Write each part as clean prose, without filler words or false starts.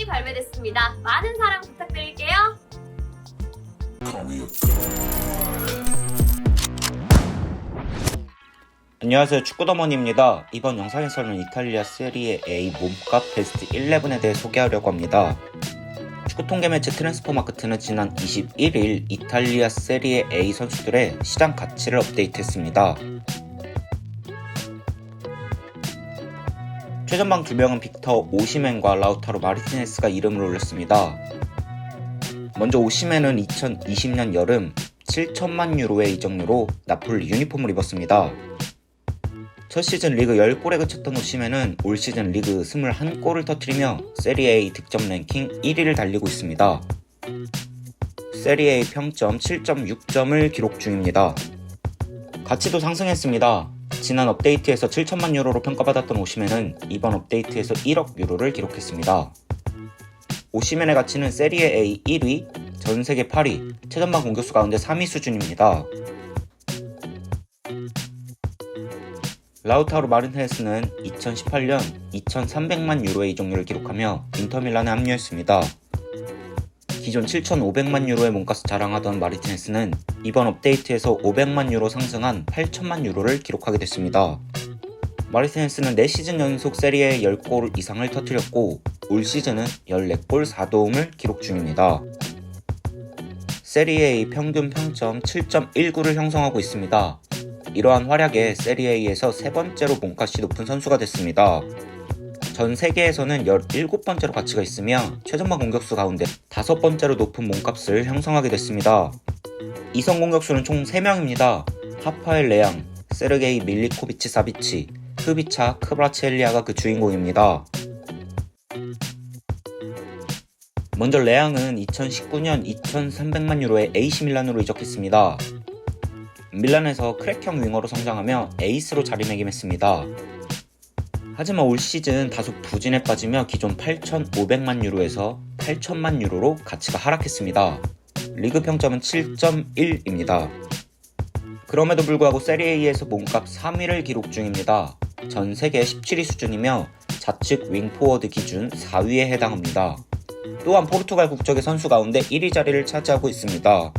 선수들이 발매됐습니다. 많은 사랑 부탁드릴게요. 안녕하세요, 축구더머니입니다. 이번 영상에서는 이탈리아 세리에 A 몸값 베스트 11에 대해 소개하려고 합니다. 축구 통계 매체 트랜스퍼마크트는 지난 21일 이탈리아 세리에 A 선수들의 시장 가치를 업데이트했습니다. 최전방 2명은 빅터 오시멘과 라우타로 마르티네스가 이름을 올렸습니다. 먼저 오시멘은 2020년 여름 7천만 유로의 이적료로 나폴리 유니폼을 입었습니다. 첫 시즌 리그 10골에 그쳤던 오시멘은 올 시즌 리그 21골을 터뜨리며 세리에 A 득점 랭킹 1위를 달리고 있습니다. 세리에 A 평점 7.6점을 기록 중입니다. 가치도 상승했습니다. 지난 업데이트에서 7천만 유로로 평가받았던 오시멘은 이번 업데이트에서 1억 유로를 기록했습니다. 오시멘의 가치는 세리에 A 1위, 전세계 8위, 최전방 공격수 가운데 3위 수준입니다. 라우타로 마르티네스는 2018년 2,300만 유로의 이적료를 기록하며 인터밀란에 합류했습니다. 기존 7,500만 유로의 몸값을 자랑하던 마르티네스는 이번 업데이트에서 500만 유로 상승한 8천만 유로를 기록하게 됐습니다. 마르티네스는 4시즌 연속 세리에 10골 이상을 터뜨렸고 올 시즌은 14골 4도움을 기록 중입니다. 세리에 A 평균 평점 7.19를 형성하고 있습니다. 이러한 활약에 세리에 A에서 세 번째로 몸값이 높은 선수가 됐습니다. 전 세계에서는 17번째로 가치가 있으며 최전방 공격수 가운데 5번째로 높은 몸값을 형성하게 됐습니다. 이성 공격수는 총 3명입니다. 하파엘 레앙, 세르게이 밀리코비치 사비치, 흐비차 크브라치엘리아가 그 주인공입니다. 먼저 레앙은 2019년 2,300만 유로에 AC 밀란으로 이적했습니다. 밀란에서 크랙형 윙어로 성장하며 에이스로 자리매김했습니다. 하지만 올 시즌 다소 부진에 빠지며 기존 8,500만 유로에서 8천만 유로로 가치가 하락했습니다. 리그 평점은 7.1입니다. 그럼에도 불구하고 세리에에서 몸값 3위를 기록 중입니다. 전 세계 17위 수준이며 좌측 윙포워드 기준 4위에 해당합니다. 또한 포르투갈 국적의 선수 가운데 1위 자리를 차지하고 있습니다.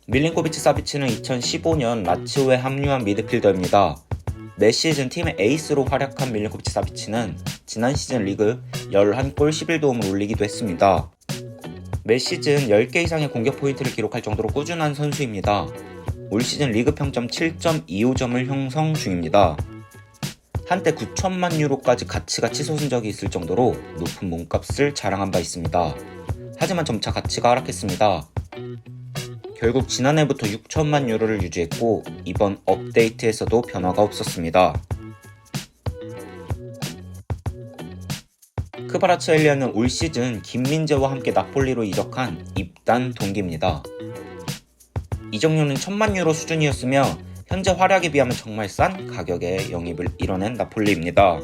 밀린코비치 사비치는 2015년 라치오에 합류한 미드필더입니다. 매 시즌 팀의 에이스로 활약한 밀린코비치 사비치는 지난 시즌 리그 11골 11도움을 올리기도 했습니다. 매 시즌 10개 이상의 공격 포인트를 기록할 정도로 꾸준한 선수입니다. 올 시즌 리그 평점 7.25점을 형성 중입니다. 한때 9천만 유로까지 가치가 치솟은 적이 있을 정도로 높은 몸값을 자랑한 바 있습니다. 하지만 점차 가치가 하락했습니다. 결국 지난해부터 6천만 유로를 유지했고 이번 업데이트에서도 변화가 없었습니다. 크바라츠엘리아는 올 시즌 김민재와 함께 나폴리로 이적한 입단 동기입니다. 이적료는 1,000만 유로 수준이었으며 현재 활약에 비하면 정말 싼 가격에 영입을 이뤄낸 나폴리입니다.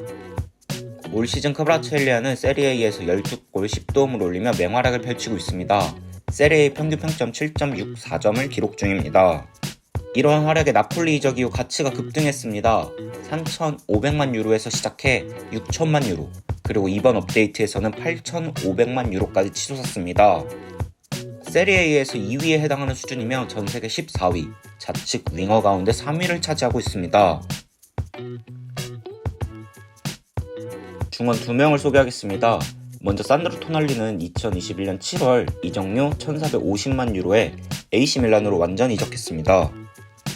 올 시즌 크바라츠엘리아는 세리에에서 12골 10도움을 올리며 맹활약을 펼치고 있습니다. 세리에 평균 평점 7.64점을 기록 중입니다. 이러한 활약에 나폴리 이적 이후 가치가 급등했습니다. 3,500만 유로에서 시작해 6천만 유로, 그리고 이번 업데이트에서는 8,500만 유로까지 치솟았습니다. 세리에에서 2위에 해당하는 수준이며 전세계 14위, 좌측 윙어 가운데 3위를 차지하고 있습니다. 중원 2명을 소개하겠습니다. 먼저 산드로 토날리는 2021년 7월 이적료 1,450만 유로에 AC 밀란으로 완전 이적했습니다.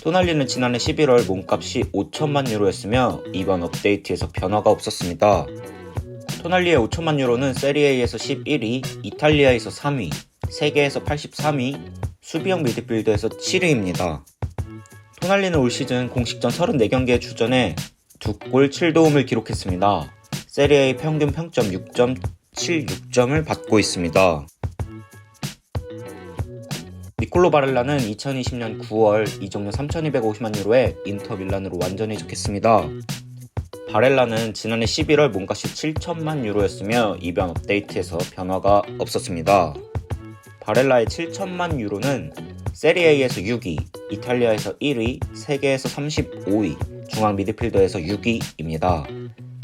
토날리는 지난해 11월 몸값이 5천만 유로였으며 이번 업데이트에서 변화가 없었습니다. 토날리의 5천만 유로는 세리에에서 11위, 이탈리아에서 3위, 세계에서 83위, 수비형 미드필더에서 7위입니다. 토날리는 올 시즌 공식전 34경기에 출전해 2골 7도움을 기록했습니다. 세리에 평균 평점 6.76점을 받고 있습니다. 니콜로 바렐라는 2020년 9월 이적료 3,250만 유로에 인터 밀란으로 완전히 이적했습니다. 바렐라는 지난해 11월 몸값이 7천만 유로였으며 이번 업데이트에서 변화가 없었습니다. 바렐라의 7천만 유로는 세리에에서 6위, 이탈리아에서 1위, 세계에서 35위, 중앙 미드필더에서 6위입니다.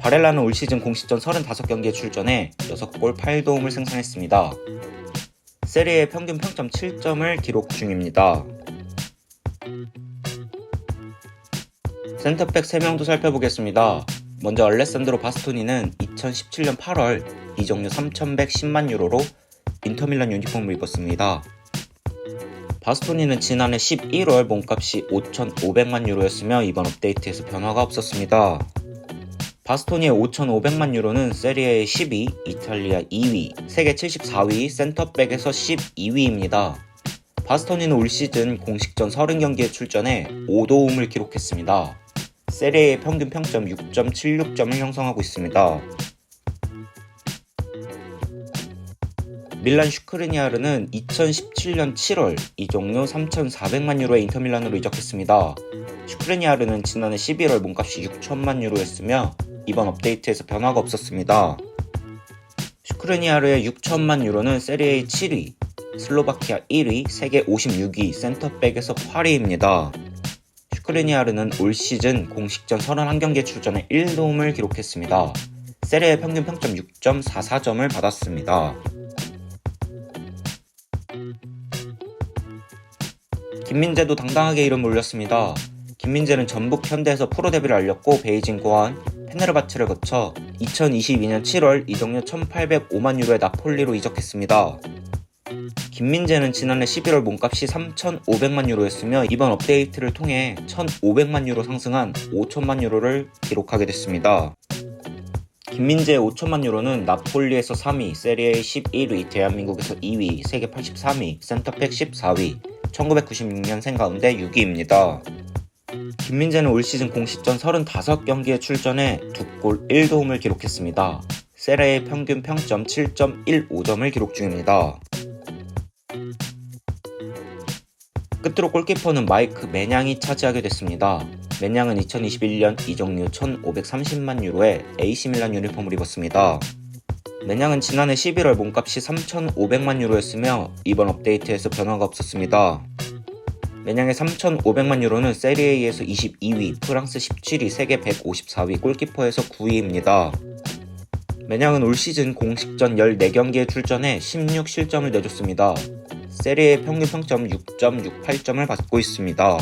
바렐라는 올 시즌 공식전 35경기에 출전해 6골 8도움을 생산했습니다. 세리에 평균 평점 7점을 기록 중입니다. 센터백 3명도 살펴보겠습니다. 먼저 알레산드로 바스토니는 2017년 8월 이적료 3,110만 유로로 인터밀란 유니폼을 입었습니다. 바스토니는 지난해 11월 몸값이 5,500만 유로였으며 이번 업데이트에서 변화가 없었습니다. 바스토니의 5,500만 유로는 세리에 10위, 이탈리아 2위, 세계 74위, 센터백에서 12위입니다. 바스토니는 올 시즌 공식전 30경기에 출전해 5도움을 기록했습니다. 세리에의 평균 평점 6.76점을 형성하고 있습니다. 밀란 슈크리니아르는 2017년 7월 이적료 3,400만 유로의 인터밀란으로 이적했습니다. 슈크리니아르는 지난해 11월 몸값이 6천만 유로였으며 이번 업데이트에서 변화가 없었습니다. 슈크리니아르의 6천만 유로는 세리에 7위, 슬로바키아 1위, 세계 56위, 센터백에서 8위입니다. 슈크리니아르는 올 시즌 공식전 31경기에 출전해 1도움을 기록했습니다. 세리에 평균 평점 6.44점을 받았습니다. 김민재도 당당하게 이름을 올렸습니다. 김민재는 전북 현대에서 프로 데뷔를 알렸고 베이징 고안, 페네르바츠를 거쳐 2022년 7월 이적료 1,805만 유로의 나폴리로 이적했습니다. 김민재는 지난해 11월 몸값이 3,500만 유로였으며 이번 업데이트를 통해 1,500만 유로 상승한 5천만 유로를 기록하게 됐습니다. 김민재의 5천만 유로는 나폴리에서 3위, 세리에 11위, 대한민국에서 2위, 세계 83위, 센터백 14위, 1996년생 가운데 6위입니다. 김민재는 올 시즌 공식전 35경기에 출전해 2골 1도움을 기록했습니다. 세리에 평균 평점 7.15점을 기록 중입니다. 끝으로 골키퍼는 마이크 매냥이 차지하게 됐습니다. 매냥은 2021년 이적료 1,530만 유로에 AC밀란 유니폼을 입었습니다. 매냥은 지난해 11월 몸값이 3,500만 유로였으며 이번 업데이트에서 변화가 없었습니다. 매냥의 3,500만 유로는 세리에에서 22위, 프랑스 17위, 세계 154위, 골키퍼에서 9위입니다. 매냥은 올 시즌 공식전 14경기에 출전해 16실점을 내줬습니다. 세리에 평균 평점 6.68점을 받고 있습니다.